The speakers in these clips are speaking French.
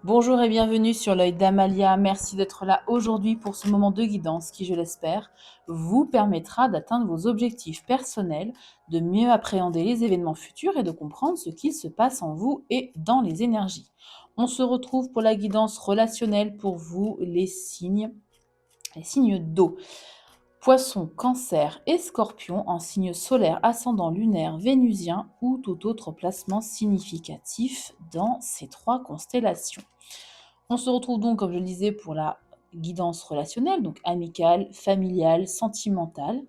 Bonjour et bienvenue sur l'œil d'Amalia. Merci d'être là aujourd'hui pour ce moment de guidance qui, je l'espère, vous permettra d'atteindre vos objectifs personnels, de mieux appréhender les événements futurs et de comprendre ce qu'il se passe en vous et dans les énergies. On se retrouve pour la guidance relationnelle pour vous, les signes d'eau. Poisson, Cancer et Scorpion en signe solaire, ascendant lunaire, vénusien ou tout autre placement significatif dans ces trois constellations. On se retrouve donc, comme je le disais, pour la guidance relationnelle, donc amicale, familiale, sentimentale,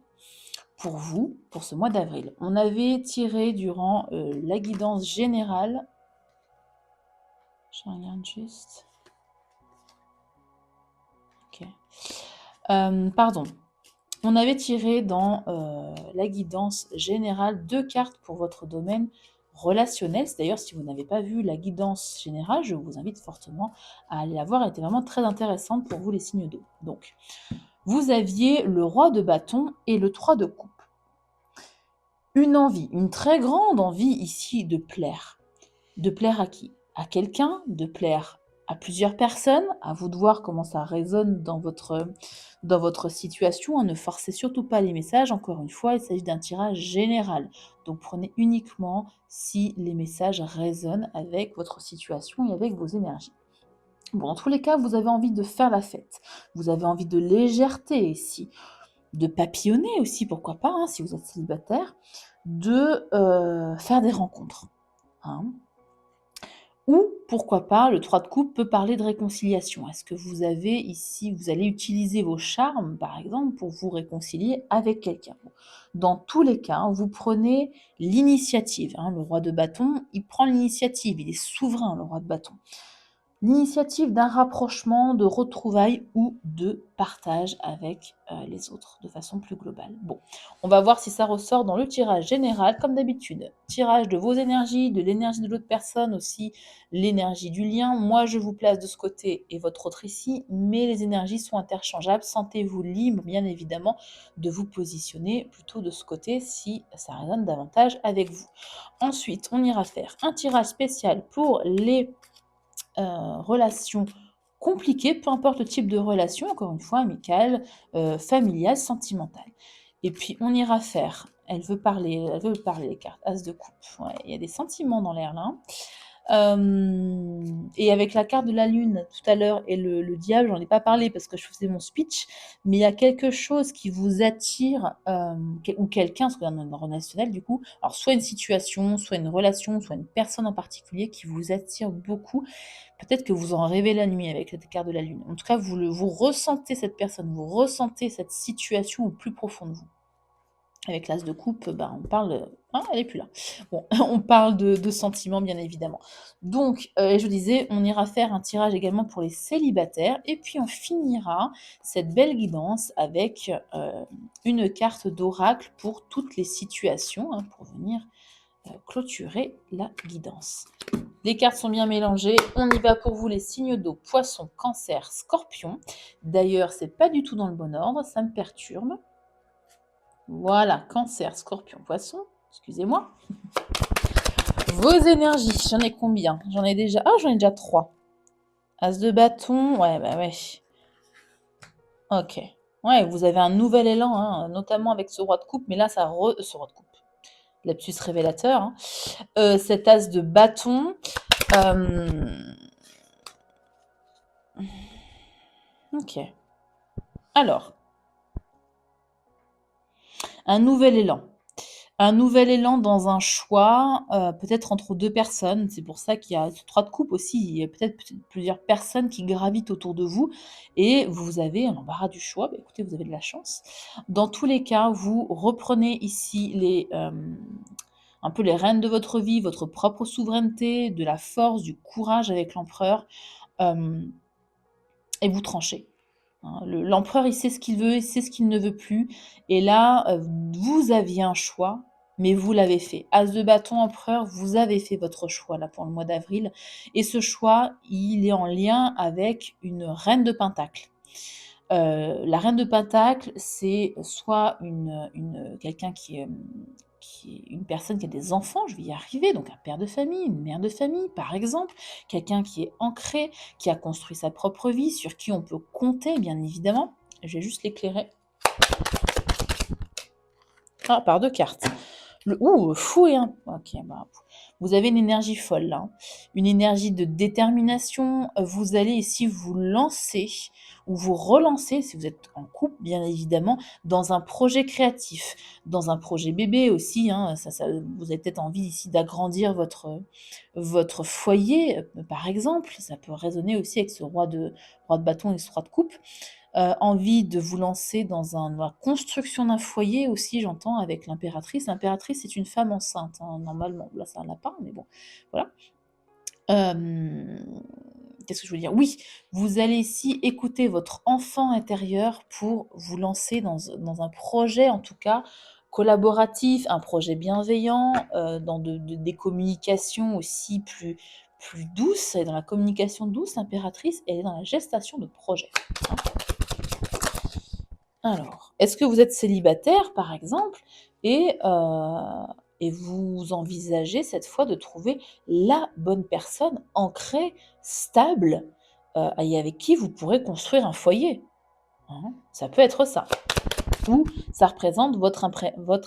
pour vous, pour ce mois d'avril. On avait tiré durant la guidance générale, je regarde juste, ok, pardon, on avait tiré dans la guidance générale 2 cartes pour votre domaine relationnel. C'est d'ailleurs, si vous n'avez pas vu la guidance générale, je vous invite fortement à aller la voir. Elle était vraiment très intéressante pour vous, les signes d'eau. Donc, vous aviez le roi de bâton et le 3 de coupe. Une envie, une très grande envie ici de plaire. De plaire à qui? À quelqu'un, de plaire à plusieurs personnes. À vous de voir comment ça résonne dans votre situation. Ne forcez surtout pas les messages. Encore une fois, il s'agit d'un tirage général. Donc prenez uniquement si les messages résonnent avec votre situation et avec vos énergies. Bon, dans tous les cas, vous avez envie de faire la fête. Vous avez envie de légèreté ici. De papillonner aussi, pourquoi pas, hein, si vous êtes célibataire. De faire des rencontres. Hein. Ou, pourquoi pas, le 3 de coupe peut parler de réconciliation. Est-ce que vous avez ici, vous allez utiliser vos charmes, par exemple, pour vous réconcilier avec quelqu'un? Dans tous les cas, vous prenez l'initiative. Hein. Le roi de bâton, il prend l'initiative, il est souverain, le roi de bâton. L'initiative d'un rapprochement, de retrouvailles ou de partage avec les autres de façon plus globale. Bon, on va voir si ça ressort dans le tirage général, comme d'habitude. Tirage de vos énergies, de l'énergie de l'autre personne aussi, l'énergie du lien. Moi, je vous place de ce côté et votre autre ici, mais les énergies sont interchangeables. Sentez-vous libre, bien évidemment, de vous positionner plutôt de ce côté si ça résonne davantage avec vous. Ensuite, on ira faire un tirage spécial pour les relations compliquées, peu importe le type de relation, encore une fois, amicale, familiale, sentimentale. Et puis on ira faire, elle veut parler les cartes, As de coupe. Ouais, il y a des sentiments dans l'air là. Hein. Et avec la carte de la lune tout à l'heure et le diable, j'en ai pas parlé parce que je faisais mon speech, mais il y a quelque chose qui vous attire, ou quelqu'un, parce qu'on est dans le relationnel du coup, alors soit une situation, soit une relation, soit une personne en particulier qui vous attire beaucoup. Peut-être que vous en rêvez la nuit avec cette carte de la lune. En tout cas, vous ressentez cette personne, vous ressentez cette situation au plus profond de vous. Avec l'as de coupe, on parle... Ah, elle est plus là. Bon, on parle de sentiments, bien évidemment. Donc, je disais, on ira faire un tirage également pour les célibataires. Et puis, on finira cette belle guidance avec une carte d'oracle pour toutes les situations, hein, pour venir clôturer la guidance. Les cartes sont bien mélangées. On y va pour vous, les signes d'eau, poisson, cancer, scorpion. D'ailleurs, c'est pas du tout dans le bon ordre, ça me perturbe. Voilà, cancer, scorpion, poisson. Excusez-moi. Vos énergies, j'en ai combien? J'en ai déjà... Ah, j'en ai déjà 3. As de bâton, ouais, ouais. Ok. Ouais, vous avez un nouvel élan, hein, notamment avec ce roi de coupe, mais là, ce roi de coupe. Lapsus révélateur. Hein. Cet as de bâton. Ok. Alors, un nouvel élan. Un nouvel élan dans un choix, peut-être entre 2 personnes. C'est pour ça qu'il y a ce 3 de coupe aussi. Il y a peut-être plusieurs personnes qui gravitent autour de vous et vous avez un embarras du choix. Écoutez, vous avez de la chance. Dans tous les cas, vous reprenez ici un peu les rênes de votre vie, votre propre souveraineté, de la force, du courage avec l'empereur, et vous tranchez. Hein. L'empereur, il sait ce qu'il veut, il sait ce qu'il ne veut plus. Et là, vous aviez un choix, mais vous l'avez fait. As de bâton, empereur, vous avez fait votre choix là pour le mois d'avril. Et ce choix, il est en lien avec une reine de pentacle. La reine de pentacle, c'est soit quelqu'un qui une personne qui a des enfants, je vais y arriver, donc un père de famille, une mère de famille, par exemple, quelqu'un qui est ancré, qui a construit sa propre vie, sur qui on peut compter, bien évidemment. Je vais juste l'éclairer. Ah, par 2 cartes. Fou et un OK, bah, vous avez une énergie folle là, hein. Une énergie de détermination, vous allez ici vous lancer ou vous relancer, si vous êtes en couple bien évidemment, dans un projet créatif, dans un projet bébé aussi, hein, ça vous avez peut-être envie ici d'agrandir votre foyer, par exemple. Ça peut résonner aussi avec ce roi de bâton et ce roi de coupe. Envie de vous lancer dans la construction d'un foyer aussi, j'entends, avec l'impératrice. L'impératrice, c'est une femme enceinte, hein, normalement. Là, c'est un lapin, mais bon, voilà. Hem, Qu'est-ce que je veux dire? Oui, vous allez ici écouter votre enfant intérieur pour vous lancer dans un projet, en tout cas, collaboratif, un projet bienveillant, dans des communications aussi plus douces. Et dans la communication douce, l'impératrice, elle est dans la gestation de projets, hein. Alors, est-ce que vous êtes célibataire, par exemple, et vous envisagez cette fois de trouver la bonne personne ancrée, stable, et avec qui vous pourrez construire un foyer, hein? Ça peut être ça. Ou ça représente votre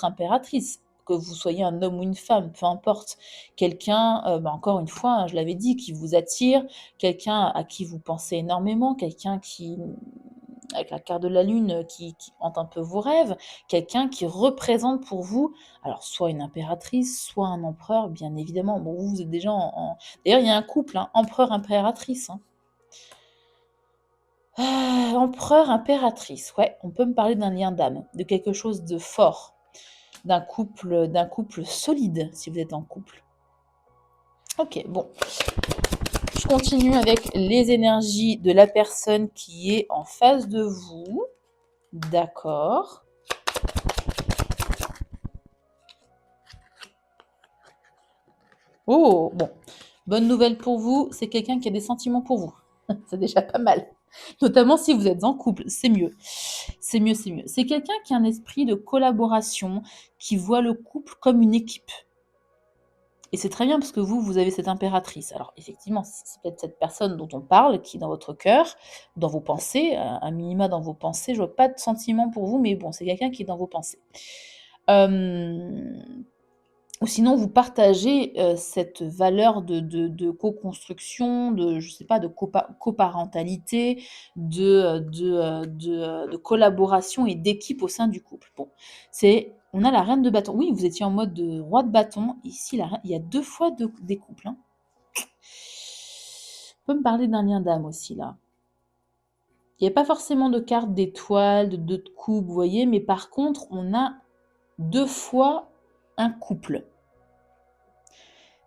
impératrice, que vous soyez un homme ou une femme, peu importe. Quelqu'un, encore une fois, hein, je l'avais dit, qui vous attire, quelqu'un à qui vous pensez énormément, quelqu'un qui avec la carte de la lune, qui hante un peu vos rêves, quelqu'un qui représente pour vous, alors soit une impératrice, soit un empereur, bien évidemment. Bon, vous êtes déjà d'ailleurs, il y a un couple, hein, empereur-impératrice, hein. Empereur-impératrice, ouais, on peut me parler d'un lien d'âme, de quelque chose de fort, d'un couple solide, si vous êtes en couple. OK, bon. Je continue avec les énergies de la personne qui est en face de vous. D'accord. Oh, bon. Bonne nouvelle pour vous, c'est quelqu'un qui a des sentiments pour vous. C'est déjà pas mal. Notamment si vous êtes en couple, c'est mieux. C'est mieux, c'est mieux. C'est quelqu'un qui a un esprit de collaboration, qui voit le couple comme une équipe. Et c'est très bien parce que vous avez cette impératrice. Alors effectivement, c'est peut-être cette personne dont on parle qui est dans votre cœur, dans vos pensées, un minima dans vos pensées. Je vois pas de sentiments pour vous, mais bon, c'est quelqu'un qui est dans vos pensées. Hem Ou sinon vous partagez, cette valeur de co-construction, je sais pas, de coparentalité, de collaboration et d'équipe au sein du couple. Bon, on a la reine de bâton. Oui, vous étiez en mode de roi de bâton. Ici, la reine il y a 2 fois des couples, hein. On peut me parler d'un lien d'âme aussi là. Il y a pas forcément de carte d'étoiles, de 2 de coupe, vous voyez? Mais par contre, on a 2 fois un couple.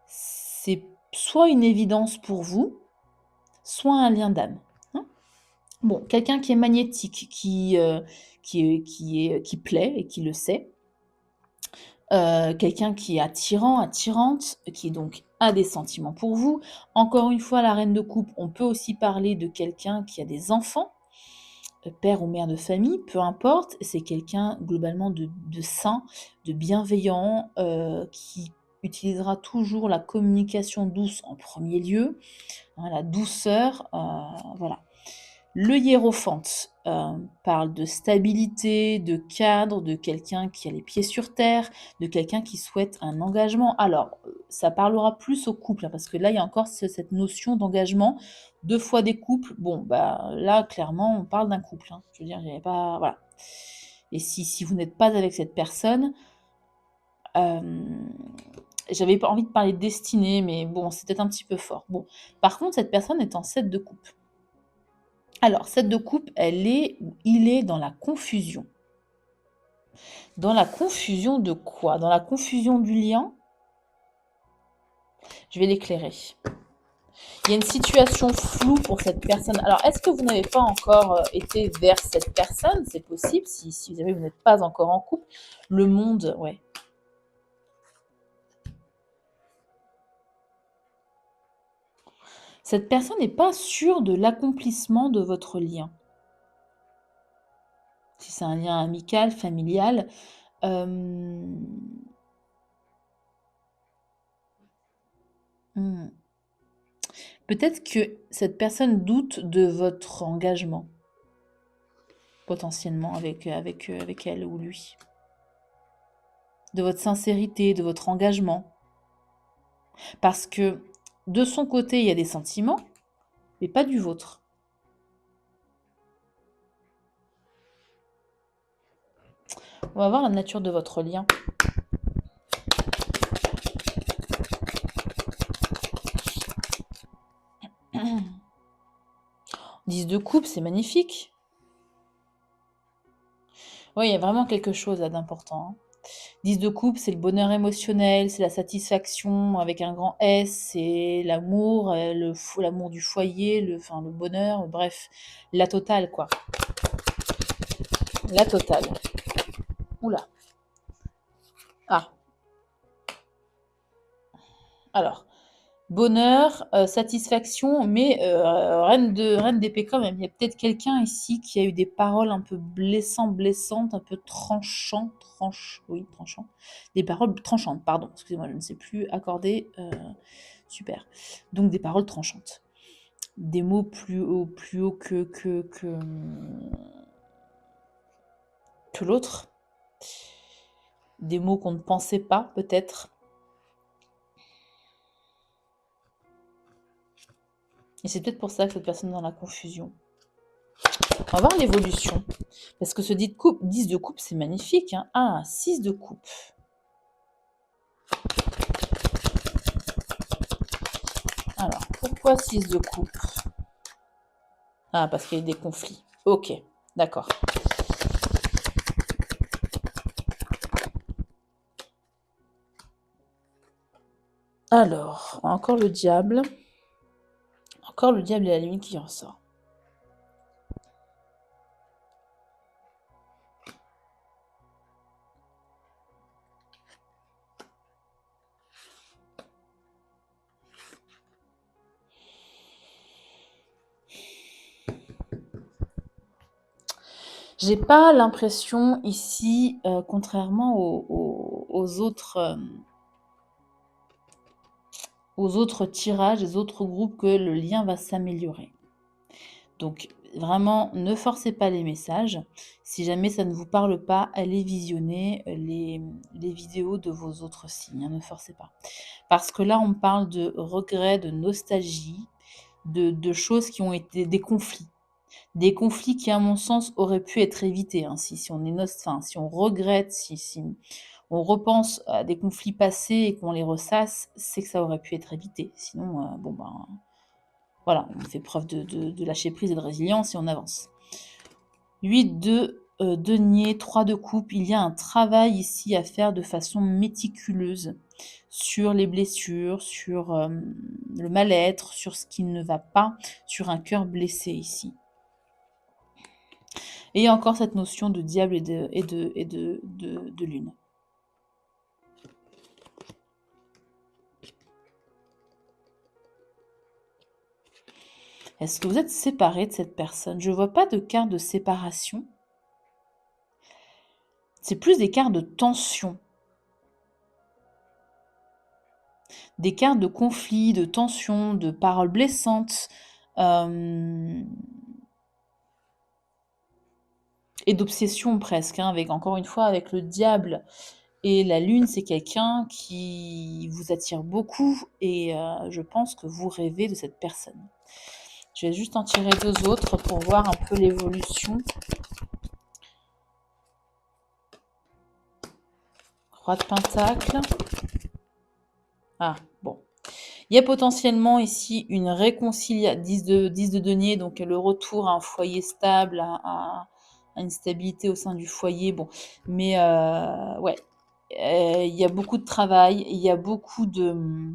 C'est soit une évidence pour vous, soit un lien d'âme, hein. Bon, quelqu'un qui est magnétique, qui plaît et qui le sait. Quelqu'un qui est attirant, attirante, qui donc a des sentiments pour vous. Encore une fois, la reine de coupe, on peut aussi parler de quelqu'un qui a des enfants, père ou mère de famille, peu importe. C'est quelqu'un globalement de sain, de bienveillant, qui utilisera toujours la communication douce en premier lieu, hein, la douceur, voilà. Le hiérophante, parle de stabilité, de cadre, de quelqu'un qui a les pieds sur terre, de quelqu'un qui souhaite un engagement. Alors, ça parlera plus au couple, hein, parce que là, il y a encore cette notion d'engagement. 2 fois des couples, bon, bah, là, clairement, on parle d'un couple, hein. Je veux dire, il y avait pas voilà. Et si vous n'êtes pas avec cette personne, hem, j'avais pas envie de parler de destinée, mais bon, c'est peut-être un petit peu fort. Bon, par contre, cette personne est en 7 de coupe. Alors, cette de coupe, elle est ou il est dans la confusion. Dans la confusion de quoi? Dans la confusion du lien? Je vais l'éclairer. Il y a une situation floue pour cette personne. Alors, est-ce que vous n'avez pas encore été vers cette personne? C'est possible, si jamais vous n'êtes pas encore en couple. Le monde, ouais. Cette personne n'est pas sûre de l'accomplissement de votre lien. Si c'est un lien amical, familial, hem Mmh. Peut-être que cette personne doute de votre engagement, potentiellement, avec elle ou lui. De votre sincérité, de votre engagement. Parce que de son côté, il y a des sentiments, mais pas du vôtre. On va voir la nature de votre lien. 10 de coupe, c'est magnifique. Oui, il y a vraiment quelque chose là d'important, hein. 10 de coupe, c'est le bonheur émotionnel, c'est la satisfaction avec un grand S, c'est l'amour, l'amour du foyer, le bonheur, bref, la totale, quoi. La totale. Oula. Ah, alors, bonheur, satisfaction, mais reine d'épée quand même. Il y a peut-être quelqu'un ici qui a eu des paroles un peu blessantes, un peu tranchant. Des paroles tranchantes, pardon, excusez-moi, je ne sais plus accorder. Super. Donc des paroles tranchantes. Des mots plus haut que l'autre. Des mots qu'on ne pensait pas, peut-être. Et c'est peut-être pour ça que cette personne est dans la confusion. On va voir l'évolution. Parce que ce 10 de coupe, c'est magnifique, hein. Ah, 6 de coupe. Alors, pourquoi 6 de coupe? Ah, parce qu'il y a des conflits. Ok, d'accord. Alors, encore le diable. Encore le diable et la lune qui ressort. J'ai pas l'impression ici, contrairement aux autres tirages, les autres groupes, que le lien va s'améliorer. Donc vraiment, ne forcez pas les messages. Si jamais ça ne vous parle pas, allez visionner les vidéos de vos autres signes, hein, ne forcez pas. Parce que là, on parle de regrets, de nostalgie, de choses qui ont été des conflits. Des conflits qui, à mon sens, auraient pu être évités, hein. Si on est si on regrette, si on repense à des conflits passés et qu'on les ressasse, c'est que ça aurait pu être évité. Sinon, bon ben, voilà, on fait preuve de lâcher prise et de résilience et on avance. 8 de denier, 3 de coupe. Il y a un travail ici à faire de façon méticuleuse sur les blessures, sur le mal-être, sur ce qui ne va pas, sur un cœur blessé ici. Et il y a encore cette notion de diable et de lune. Est-ce que vous êtes séparé de cette personne? Je ne vois pas de carte de séparation. C'est plus des cartes de tension. Des cartes de conflit, de tension, de paroles blessantes. Et d'obsession presque, hein, avec, encore une fois, avec le diable et la lune, c'est quelqu'un qui vous attire beaucoup et je pense que vous rêvez de cette personne. Je vais juste en tirer 2 autres pour voir un peu l'évolution. Roi de Pentacle. Ah, bon. Il y a potentiellement ici une réconciliation, 10 de denier, donc le retour à un foyer stable, à une stabilité au sein du foyer. Bon, mais ouais, il y a beaucoup de travail, il y a beaucoup de...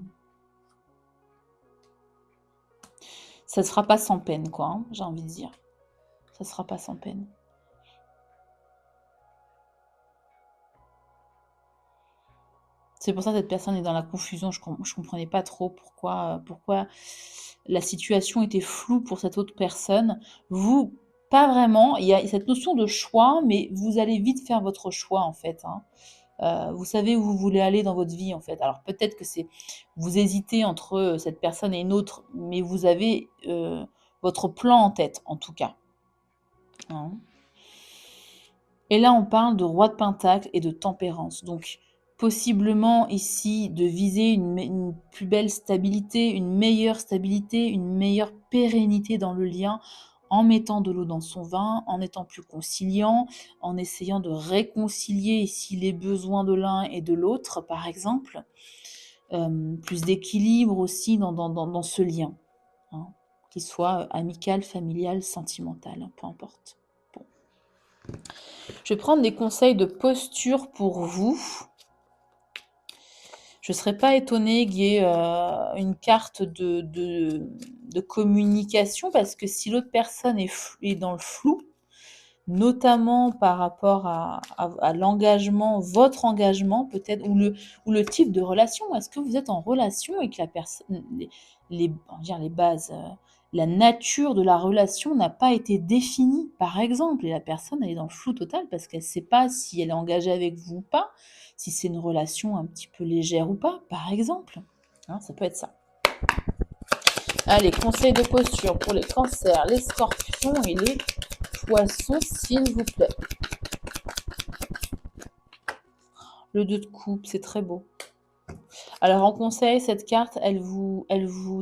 Ça ne sera pas sans peine, quoi, hein, j'ai envie de dire. Ça ne sera pas sans peine. C'est pour ça que cette personne est dans la confusion. Je ne comprenais pas trop pourquoi la situation était floue pour cette autre personne. Vous, pas vraiment. Il y a cette notion de choix, mais vous allez vite faire votre choix, en fait, hein. Vous savez où vous voulez aller dans votre vie, en fait. Alors peut-être que vous hésitez entre cette personne et une autre, mais vous avez votre plan en tête, en tout cas. Hein. Et là, on parle de roi de pentacle et de tempérance. Donc, possiblement ici, de viser une plus belle stabilité, une meilleure pérennité dans le lien, en mettant de l'eau dans son vin, en étant plus conciliant, en essayant de réconcilier ici les besoins de l'un et de l'autre, par exemple. Plus d'équilibre aussi dans ce lien, hein, qu'il soit amical, familial, sentimental, hein, peu importe. Bon. Je vais prendre des conseils de posture pour vous. Je ne serais pas étonnée qu'il y ait une carte de communication, parce que si l'autre personne est dans le flou, notamment par rapport à l'engagement, votre engagement peut-être, ou le type de relation. Est-ce que vous êtes en relation et que la personne, on va dire les bases, la nature de la relation n'a pas été définie, par exemple, et la personne elle est dans le flou total parce qu'elle ne sait pas si elle est engagée avec vous ou pas, si c'est une relation un petit peu légère ou pas, par exemple. Hein, ça peut être ça. Allez, conseil de posture pour les cancers, les scorpions et les poissons, s'il vous plaît. Le 2 de coupe, c'est très beau. Alors, en conseil, cette carte, elle vous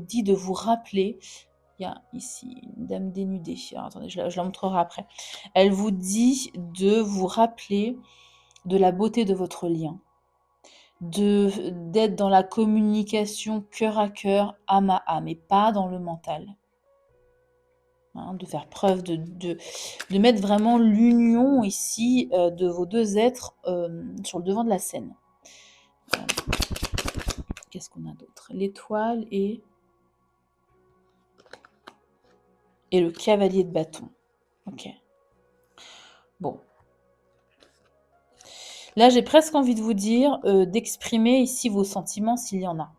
dit de vous rappeler. Il y a ici une dame dénudée. Alors, attendez, je la montrerai après. Elle vous dit de vous rappeler de la beauté de votre lien. D'être dans la communication cœur à cœur, âme à âme, et pas dans le mental. Hein, de faire preuve de mettre vraiment l'union ici de vos deux êtres sur le devant de la scène. Qu'est-ce qu'on a d'autre? L'étoile et le cavalier de bâton. Ok. Bon. Là, j'ai presque envie de vous dire d'exprimer ici vos sentiments s'il y en a.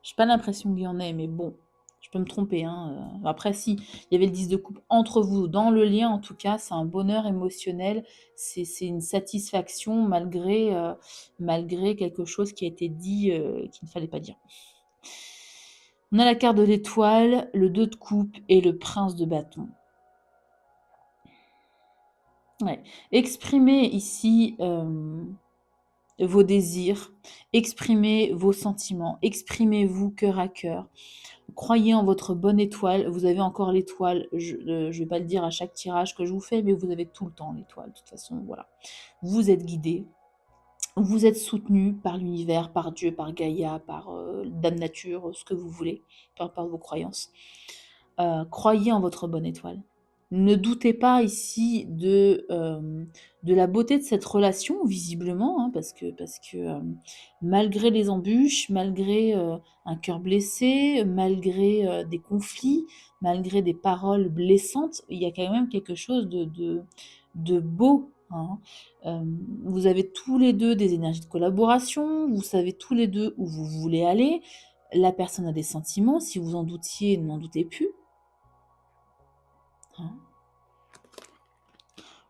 J'ai pas l'impression qu'il y en ait, mais bon, je peux me tromper. Hein. Après, si, il y avait le 10 de coupe entre vous, dans le lien en tout cas, c'est un bonheur émotionnel, c'est une satisfaction malgré quelque chose qui a été dit qu'il ne fallait pas dire. On a la carte de l'étoile, le 2 de coupe et le prince de bâton. Ouais. Exprimez ici vos désirs, exprimez vos sentiments, exprimez-vous cœur à cœur. Croyez en votre bonne étoile. Vous avez encore l'étoile. Je ne vais pas le dire à chaque tirage que je vous fais, mais vous avez tout le temps l'étoile. De toute façon, voilà. Vous êtes guidé. Vous êtes soutenu par l'univers, par Dieu, par Gaïa, par Dame Nature, ce que vous voulez, peu importe vos croyances. Croyez en votre bonne étoile. Ne doutez pas ici de la beauté de cette relation, visiblement, hein, parce que malgré les embûches, malgré un cœur blessé, malgré des conflits, malgré des paroles blessantes, il y a quand même quelque chose de beau. Hein. Vous avez tous les deux des énergies de collaboration, vous savez tous les deux où vous voulez aller, la personne a des sentiments, si vous en doutiez, n'en doutez plus. Hein.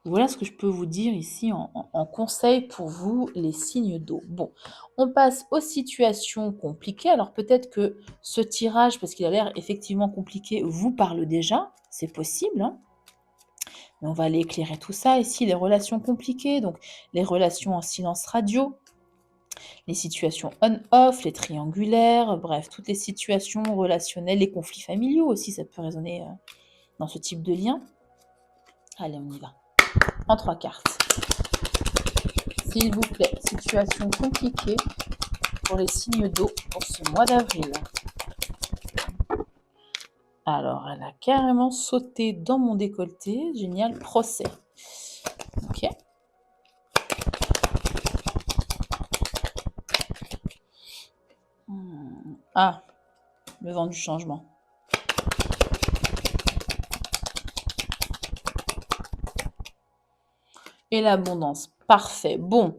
Voilà ce que je peux vous dire ici en conseil pour vous, les signes d'eau. Bon, on passe aux situations compliquées. Alors peut-être que ce tirage, parce qu'il a l'air effectivement compliqué, vous parle déjà. C'est possible, hein. Mais on va aller éclairer tout ça ici. Les relations compliquées, donc les relations en silence radio, les situations on-off, les triangulaires, bref, toutes les situations relationnelles, les conflits familiaux aussi, ça peut résonner dans ce type de lien. Allez, on y va. En 3 cartes. S'il vous plaît, situation compliquée pour les signes d'eau pour ce mois d'avril. Alors, elle a carrément sauté dans mon décolleté. Génial, procès. Ok. Ah, le vent du changement. Et l'abondance. Parfait. Bon.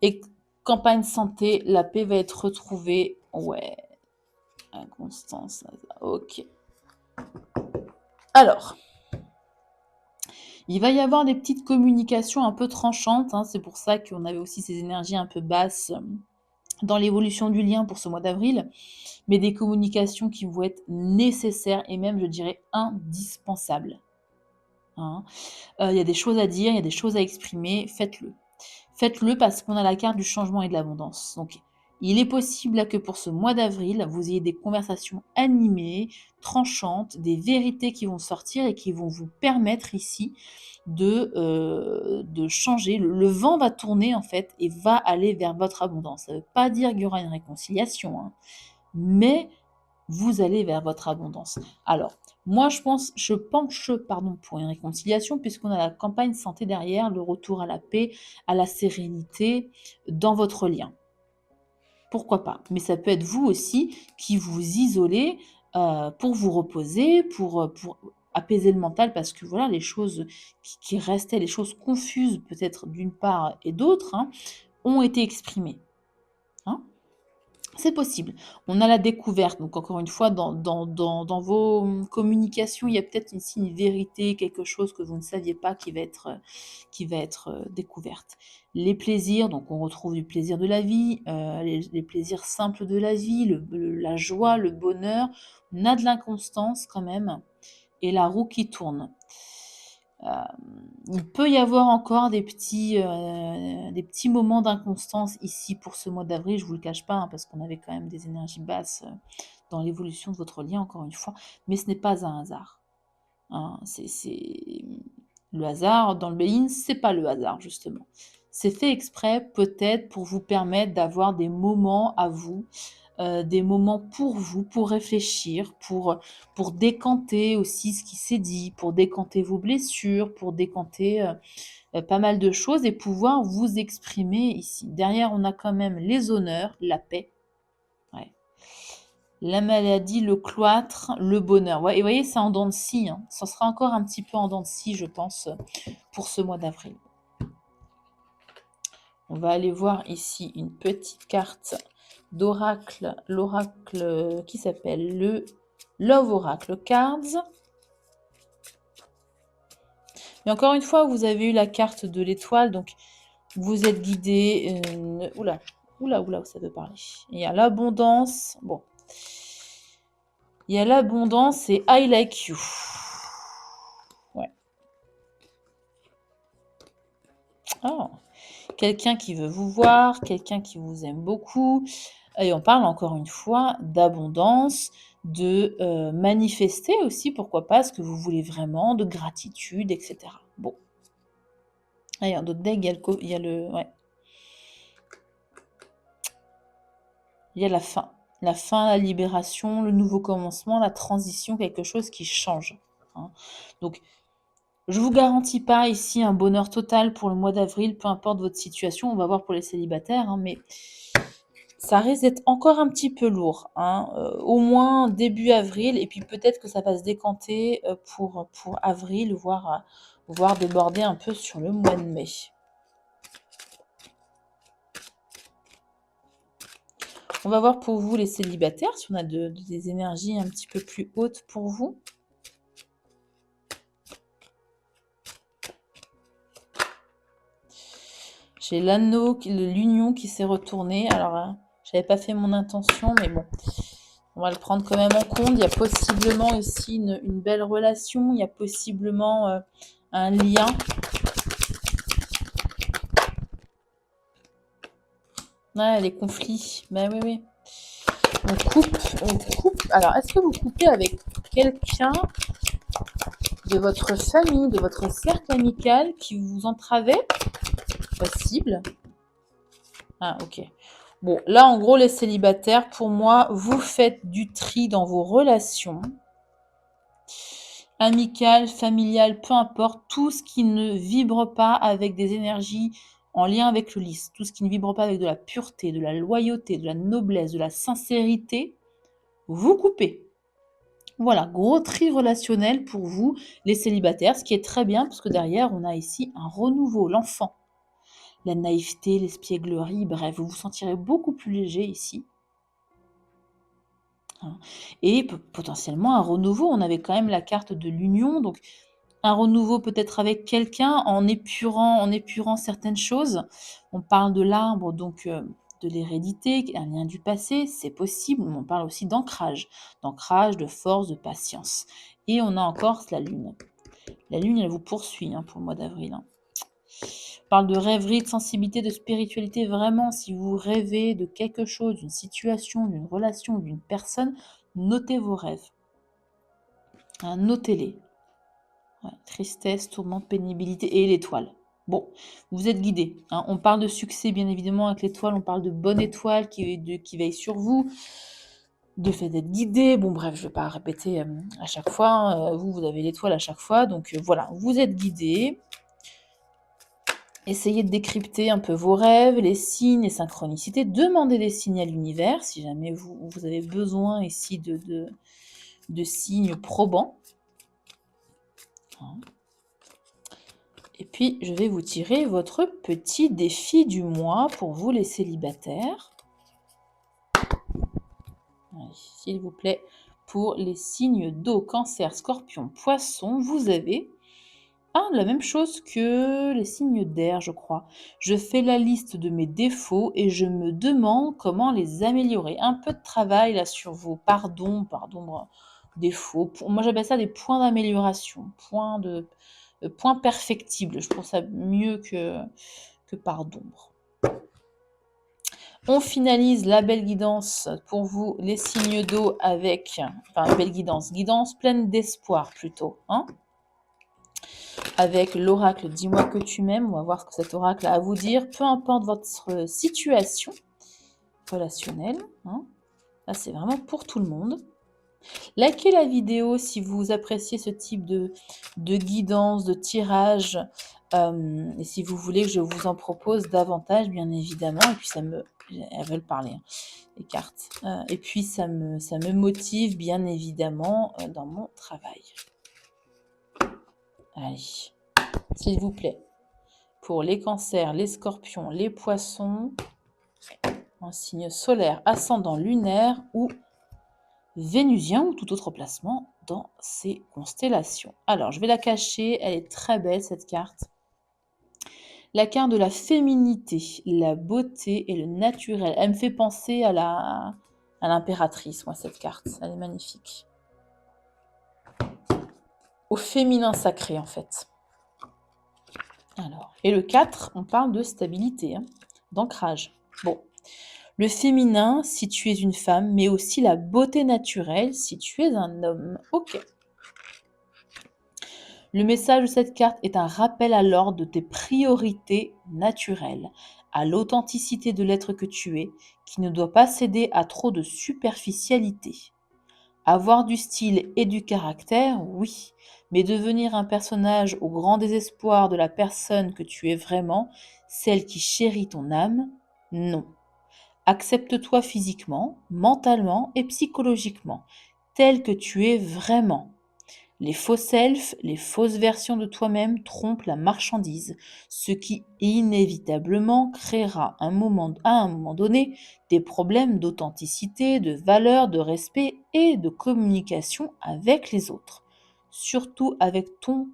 Et campagne santé, la paix va être retrouvée. Ouais. Inconstance. Ok. Alors. Il va y avoir des petites communications un peu tranchantes, hein, c'est pour ça qu'on avait aussi ces énergies un peu basses dans l'évolution du lien pour ce mois d'avril, mais des communications qui vont être nécessaires et même, je dirais, indispensables. Hein. Il y a des choses à dire, il y a des choses à exprimer, faites-le. Faites-le parce qu'on a la carte du changement et de l'abondance. Donc, il est possible là, que pour ce mois d'avril, vous ayez des conversations animées, tranchantes, des vérités qui vont sortir et qui vont vous permettre ici de changer. Le vent va tourner en fait et va aller vers votre abondance. Ça ne veut pas dire qu'il y aura une réconciliation, hein, mais vous allez vers votre abondance. Alors, moi, je penche pour une réconciliation, puisqu'on a la campagne santé derrière, le retour à la paix, à la sérénité dans votre lien. Pourquoi pas? Mais ça peut être vous aussi qui vous isolez pour vous reposer, pour apaiser le mental, parce que voilà, les choses qui restaient, les choses confuses peut-être d'une part et d'autre, hein, ont été exprimées. Hein. C'est possible. On a la découverte. Donc, encore une fois, dans vos communications, il y a peut-être ici une vérité, quelque chose que vous ne saviez pas qui va être découverte. Les plaisirs, donc on retrouve du plaisir de la vie, les plaisirs simples de la vie, la joie, le bonheur. On a de l'inconstance quand même. Et la roue qui tourne. Il peut y avoir encore des petits moments d'inconstance ici pour ce mois d'avril, je ne vous le cache pas, hein, parce qu'on avait quand même des énergies basses dans l'évolution de votre lien, encore une fois, mais ce n'est pas un hasard. Hein. Le hasard dans le Béin, c'est pas le hasard, justement. C'est fait exprès, peut-être, pour vous permettre d'avoir des moments à vous, des moments pour vous, pour réfléchir, pour décanter aussi ce qui s'est dit, pour décanter vos blessures, pour décanter pas mal de choses et pouvoir vous exprimer ici. Derrière, on a quand même les honneurs, la paix, ouais. La maladie, le cloître, le bonheur. Ouais, et vous voyez, c'est en dents de scie. Hein. Ça sera encore un petit peu en dents de scie, je pense, pour ce mois d'avril. On va aller voir ici une petite carte d'oracle, l'oracle qui s'appelle le Love Oracle Cards. Mais encore une fois, vous avez eu la carte de l'étoile, donc vous êtes guidé. Oula, ça veut parler. Il y a l'abondance. Bon. Il y a l'abondance et I like you. Ouais. Oh. Quelqu'un qui veut vous voir, quelqu'un qui vous aime beaucoup. Et on parle encore une fois d'abondance, de manifester aussi, pourquoi pas, ce que vous voulez vraiment, de gratitude, etc. Bon. Ah, il y a un autre deck, il y a le ouais. Il y a la fin. La fin, la libération, le nouveau commencement, la transition, quelque chose qui change. Hein. Donc, je ne vous garantis pas ici un bonheur total pour le mois d'avril, peu importe votre situation. On va voir pour les célibataires, hein, mais ça risque d'être encore un petit peu lourd. Hein, au moins début avril, et puis peut-être que ça va se décanter pour avril, voire déborder un peu sur le mois de mai. On va voir pour vous les célibataires, si on a des énergies un petit peu plus hautes pour vous. J'ai l'anneau, l'union qui s'est retournée. Alors, j'avais pas fait mon intention, mais bon, on va le prendre quand même en compte. Il y a possiblement ici une belle relation. Il y a possiblement un lien. Ah, les conflits. Ben oui. On coupe. Alors, est-ce que vous coupez avec quelqu'un de votre famille, de votre cercle amical qui vous entravait? Possible. Ah, ok. Bon, là, en gros, les célibataires, pour moi, vous faites du tri dans vos relations. Amicales, familiales, peu importe. Tout ce qui ne vibre pas avec des énergies en lien avec le lys. Tout ce qui ne vibre pas avec de la pureté, de la loyauté, de la noblesse, de la sincérité. Vous coupez. Voilà, gros tri relationnel pour vous, les célibataires, ce qui est très bien, parce que derrière, on a ici un renouveau, l'enfant. La naïveté, l'espièglerie, bref, vous vous sentirez beaucoup plus léger ici. Hein. Et potentiellement un renouveau, on avait quand même la carte de l'union, donc un renouveau peut-être avec quelqu'un en épurant certaines choses. On parle de l'arbre, donc de l'hérédité, un lien du passé, c'est possible, mais on parle aussi d'ancrage, de force, de patience. Et on a encore la lune. La lune, elle vous poursuit pour le mois d'avril. On parle de rêverie, de sensibilité, de spiritualité. Vraiment, si vous rêvez de quelque chose, d'une situation, d'une relation, d'une personne, notez vos rêves. Notez-les. Ouais, tristesse, tourment, pénibilité et l'étoile. Bon, vous êtes guidé. On parle de succès, bien évidemment, avec l'étoile. On parle de bonne étoile qui veille sur vous, de fait d'être guidé. Bon, bref, je ne vais pas répéter à chaque fois. Vous avez l'étoile à chaque fois. Donc voilà, vous êtes guidé. Essayez de décrypter un peu vos rêves, les signes, les synchronicités. Demandez des signes à l'univers si jamais vous avez besoin ici de signes probants. Et puis, je vais vous tirer votre petit défi du mois pour vous les célibataires. Allez, s'il vous plaît, pour les signes d'eau, cancer, scorpion, poisson, vous avez la même chose que les signes d'air, je crois. Je fais la liste de mes défauts et je me demande comment les améliorer. Un peu de travail là sur vos défauts. Moi, j'appelle ça des points d'amélioration, points perfectibles. Je trouve ça mieux que pardon. On finalise la belle guidance pour vous, les signes d'eau avec, belle guidance pleine d'espoir plutôt, avec l'oracle Dis-moi que tu m'aimes. On va voir ce que cet oracle a à vous dire. Peu importe votre situation relationnelle. Là, c'est vraiment pour tout le monde. Likez la vidéo si vous appréciez ce type de guidance, de tirage. Et si vous voulez que je vous en propose davantage, bien évidemment. Et puis, elles veulent parler, les cartes. Et puis, ça me motive, bien évidemment, dans mon travail. Allez, s'il vous plaît. Pour les cancers, les scorpions, les poissons, un signe solaire, ascendant lunaire ou vénusien ou tout autre placement dans ces constellations. Alors, je vais la cacher, elle est très belle cette carte. La carte de la féminité, la beauté et le naturel. Elle me fait penser à l'impératrice, moi, cette carte. Elle est magnifique. Au féminin sacré, en fait. Alors, et le 4, on parle de stabilité, d'ancrage. Bon, le féminin, si tu es une femme, mais aussi la beauté naturelle, si tu es un homme. Ok. Le message de cette carte est un rappel à l'ordre de tes priorités naturelles, à l'authenticité de l'être que tu es, qui ne doit pas céder à trop de superficialité. Avoir du style et du caractère, oui, mais devenir un personnage au grand désespoir de la personne que tu es vraiment, celle qui chérit ton âme, non. Accepte-toi physiquement, mentalement et psychologiquement, tel que tu es vraiment. Les faux selfs, les fausses versions de toi-même trompent la marchandise, ce qui inévitablement créera à un moment donné des problèmes d'authenticité, de valeur, de respect et de communication avec les autres. Surtout avec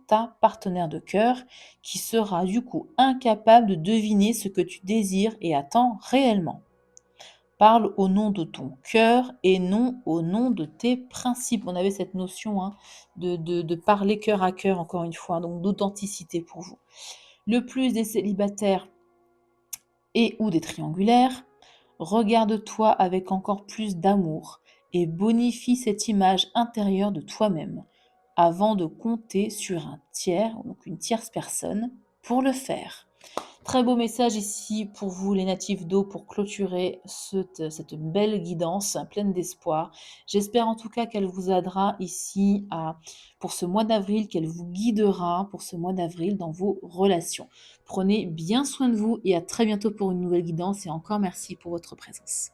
ta partenaire de cœur, qui sera du coup incapable de deviner ce que tu désires et attends réellement. Parle au nom de ton cœur et non au nom de tes principes. On avait cette notion de parler cœur à cœur, encore une fois, donc d'authenticité pour vous. Le plus des célibataires et ou des triangulaires, regarde-toi avec encore plus d'amour et bonifie cette image intérieure de toi-même avant de compter sur un tiers, donc une tierce personne, pour le faire. Très beau message ici pour vous, les natifs d'eau, pour clôturer cette belle guidance pleine d'espoir. J'espère en tout cas qu'elle vous aidera ici pour ce mois d'avril, qu'elle vous guidera pour ce mois d'avril dans vos relations. Prenez bien soin de vous et à très bientôt pour une nouvelle guidance et encore merci pour votre présence.